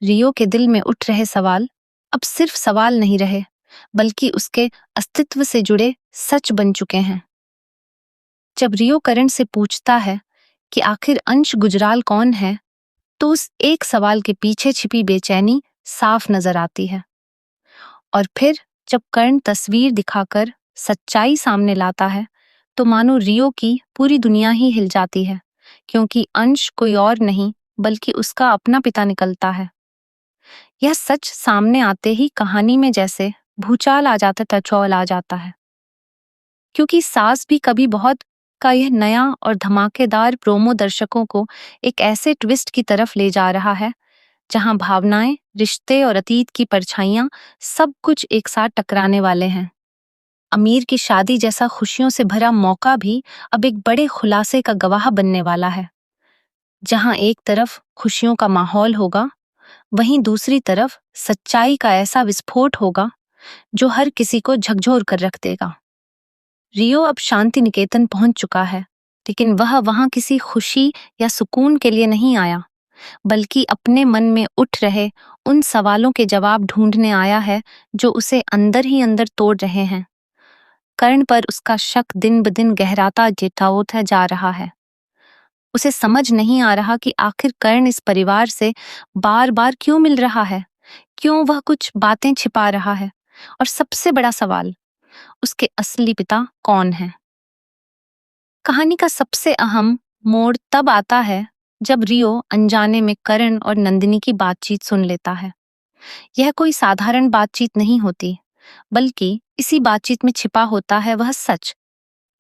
रियो के दिल में उठ रहे सवाल अब सिर्फ सवाल नहीं रहे, बल्कि उसके अस्तित्व से जुड़े सच बन चुके हैं। जब रियो करण से पूछता है कि आखिर अंश गुजराल कौन है, तो उस एक सवाल के पीछे छिपी बेचैनी साफ नजर आती है। और फिर जब कर्ण तस्वीर दिखाकर सच्चाई सामने लाता है, तो मानो रियो की पूरी दुनिया ही हिल जाती है, क्योंकि अंश कोई और नहीं बल्कि उसका अपना पिता निकलता है। यह सच सामने आते ही कहानी में जैसे भूचाल आ जाता, टचौल आ जाता है, क्योंकि सास भी कभी बहुत का यह नया और धमाकेदार प्रोमो दर्शकों को एक ऐसे ट्विस्ट की तरफ ले जा रहा है जहां भावनाएं, रिश्ते और अतीत की परछाइयां सब कुछ एक साथ टकराने वाले हैं। अमीर की शादी जैसा खुशियों से भरा मौका भी अब एक बड़े खुलासे का गवाह बनने वाला है, जहां एक तरफ खुशियों का माहौल होगा, वहीं दूसरी तरफ सच्चाई का ऐसा विस्फोट होगा जो हर किसी को झकझोर कर रख देगा। रियो अब शांति निकेतन पहुंच चुका है, लेकिन वह वहां किसी खुशी या सुकून के लिए नहीं आया, बल्कि अपने मन में उठ रहे उन सवालों के जवाब ढूंढने आया है जो उसे अंदर ही अंदर तोड़ रहे हैं। कर्ण पर उसका शक दिन ब दिन गहराता होता जा रहा है। उसे समझ नहीं आ रहा कि आखिर कर्ण इस परिवार से बार बार क्यों मिल रहा है, क्यों वह कुछ बातें छिपा रहा है, और सबसे बड़ा सवाल, उसके असली पिता कौन है। कहानी का सबसे अहम मोड़ तब आता है जब रियो अनजाने में करण और नंदिनी की बातचीत सुन लेता है। यह कोई साधारण बातचीत नहीं होती, बल्कि इसी बातचीत में छिपा होता है वह सच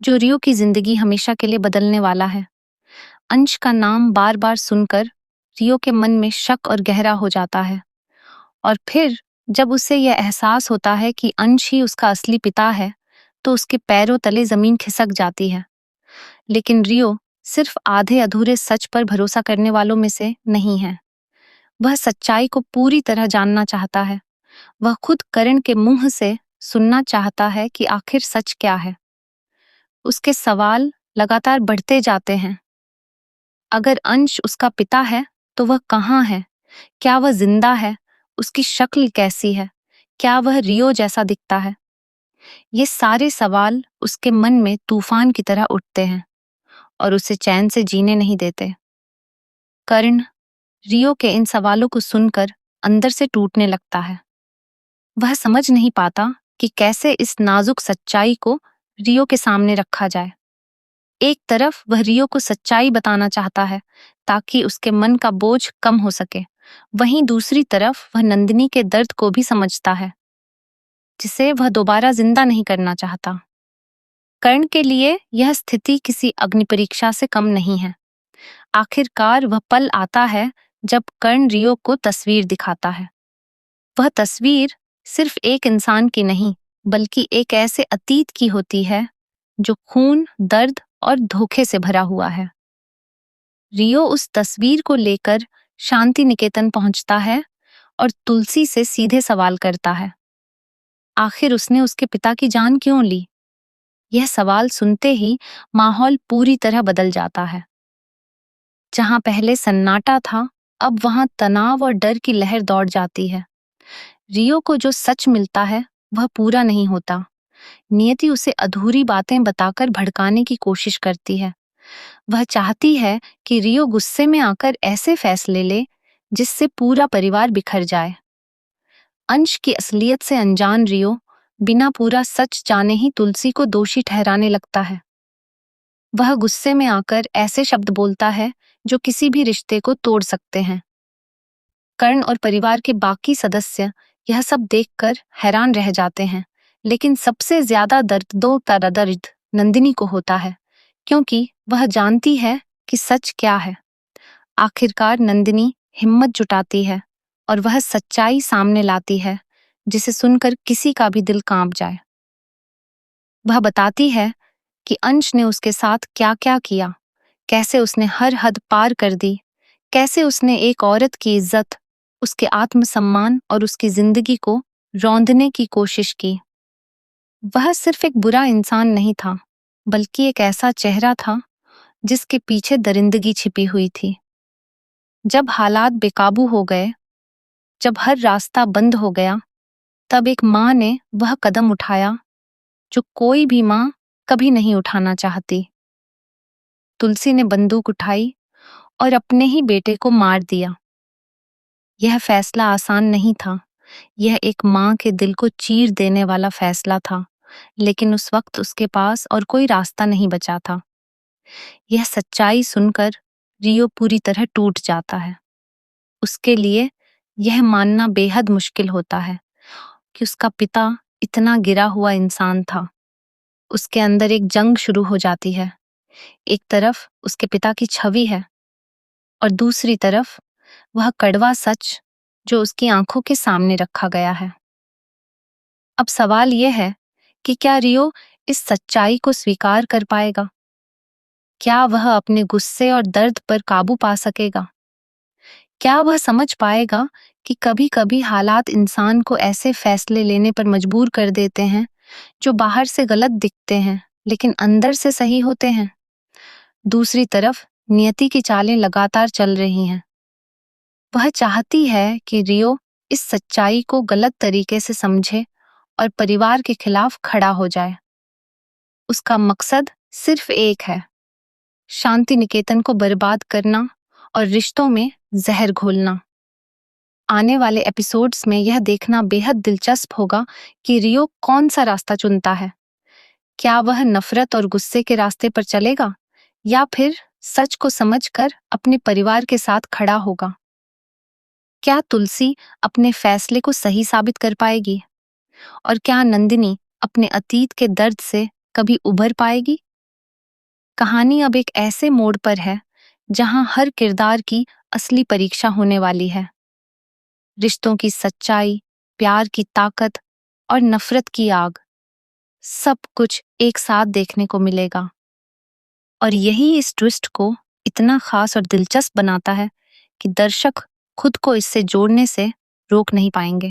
जो रियो की जिंदगी हमेशा के लिए बदलने वाला है। अंश का नाम बार बार सुनकर रियो के मन में शक और गहरा हो जाता है, और फिर जब उसे यह एहसास होता है कि अंश ही उसका असली पिता है, तो उसके पैरों तले जमीन खिसक जाती है। लेकिन रियो सिर्फ आधे अधूरे सच पर भरोसा करने वालों में से नहीं है। वह सच्चाई को पूरी तरह जानना चाहता है। वह खुद करण के मुंह से सुनना चाहता है कि आखिर सच क्या है। उसके सवाल लगातार बढ़ते जाते हैं। अगर अंश उसका पिता है, तो वह कहाँ है? क्या वह जिंदा है? उसकी शक्ल कैसी है? क्या वह रियो जैसा दिखता है? ये सारे सवाल उसके मन में तूफान की तरह उठते हैं और उसे चैन से जीने नहीं देते। कर्ण रियो के इन सवालों को सुनकर अंदर से टूटने लगता है। वह समझ नहीं पाता कि कैसे इस नाजुक सच्चाई को रियो के सामने रखा जाए। एक तरफ वह रियो को सच्चाई बताना चाहता है ताकि उसके मन का बोझ कम हो सके, वहीं दूसरी तरफ वह नंदिनी के दर्द को भी समझता है, जिसे वह दोबारा जिंदा नहीं करना चाहता। कर्ण के लिए यह स्थिति किसी अग्नि परीक्षा से कम नहीं है। आखिरकार वह पल आता है जब कर्ण रियो को तस्वीर दिखाता है। वह तस्वीर सिर्फ एक इंसान की नहीं, बल्कि एक ऐसे अतीत की होती है जो खून, दर्द और धोखे से भरा हुआ है। रियो उस तस्वीर को लेकर शांति निकेतन पहुंचता है और तुलसी से सीधे सवाल करता है, आखिर उसने उसके पिता की जान क्यों ली? यह सवाल सुनते ही माहौल पूरी तरह बदल जाता है। जहां पहले सन्नाटा था, अब वहां तनाव और डर की लहर दौड़ जाती है। रियो को जो सच मिलता है वह पूरा नहीं होता। नियति उसे अधूरी बातें बताकर भड़काने की कोशिश करती है। वह चाहती है कि रियो गुस्से में आकर ऐसे फैसले ले जिससे पूरा परिवार बिखर जाए। अंश की असलियत से अनजान रियो बिना पूरा सच जाने ही तुलसी को दोषी ठहराने लगता है। वह गुस्से में आकर ऐसे शब्द बोलता है जो किसी भी रिश्ते को तोड़ सकते हैं। कर्ण और परिवार के बाकी सदस्य यह सब देखकर हैरान रह जाते हैं, लेकिन सबसे ज्यादा दर्द नंदिनी को होता है, क्योंकि वह जानती है कि सच क्या है। आखिरकार नंदिनी हिम्मत जुटाती है और वह सच्चाई सामने लाती है जिसे सुनकर किसी का भी दिल कांप जाए। वह बताती है कि अंश ने उसके साथ क्या क्या किया, कैसे उसने हर हद पार कर दी, कैसे उसने एक औरत की इज्जत, उसके आत्मसम्मान और उसकी जिंदगी को रौंदने की कोशिश की। वह सिर्फ एक बुरा इंसान नहीं था, बल्कि एक ऐसा चेहरा था जिसके पीछे दरिंदगी छिपी हुई थी। जब हालात बेकाबू हो गए जब हर रास्ता बंद हो गया, तब एक माँ ने वह कदम उठाया जो कोई भी माँ कभी नहीं उठाना चाहती। तुलसी ने बंदूक उठाई और अपने ही बेटे को मार दिया। यह फैसला आसान नहीं था। यह एक माँ के दिल को चीर देने वाला फैसला था, लेकिन उस वक्त उसके पास और कोई रास्ता नहीं बचा था। यह सच्चाई सुनकर रियो पूरी तरह टूट जाता है। उसके लिए यह मानना बेहद मुश्किल होता है कि उसका पिता इतना गिरा हुआ इंसान था। उसके अंदर एक जंग शुरू हो जाती है। एक तरफ उसके पिता की छवि है और दूसरी तरफ वह कड़वा सच जो उसकी आंखों के सामने रखा गया है। अब सवाल यह है कि क्या रियो इस सच्चाई को स्वीकार कर पाएगा? क्या वह अपने गुस्से और दर्द पर काबू पा सकेगा? क्या वह समझ पाएगा कि कभी-कभी हालात इंसान को ऐसे फैसले लेने पर मजबूर कर देते हैं जो बाहर से गलत दिखते हैं लेकिन अंदर से सही होते हैं? दूसरी तरफ नियति की चालें लगातार चल रही हैं। वह चाहती है कि रियो इस सच्चाई को गलत तरीके से समझे और परिवार के खिलाफ खड़ा हो जाए। उसका मकसद सिर्फ एक है, शांति निकेतन को बर्बाद करना और रिश्तों में जहर घोलना। आने वाले एपिसोड्स में यह देखना बेहद दिलचस्प होगा कि रियो कौन सा रास्ता चुनता है। क्या वह नफरत और गुस्से के रास्ते पर चलेगा या फिर सच को समझकर अपने परिवार के साथ खड़ा होगा? क्या तुलसी अपने फैसले को सही साबित कर पाएगी? और क्या नंदिनी अपने अतीत के दर्द से कभी उभर पाएगी? कहानी अब एक ऐसे मोड़ पर है जहां हर किरदार की असली परीक्षा होने वाली है। रिश्तों की सच्चाई, प्यार की ताकत और नफरत की आग, सब कुछ एक साथ देखने को मिलेगा। और यही इस ट्विस्ट को इतना खास और दिलचस्प बनाता है कि दर्शक खुद को इससे जोड़ने से रोक नहीं पाएंगे।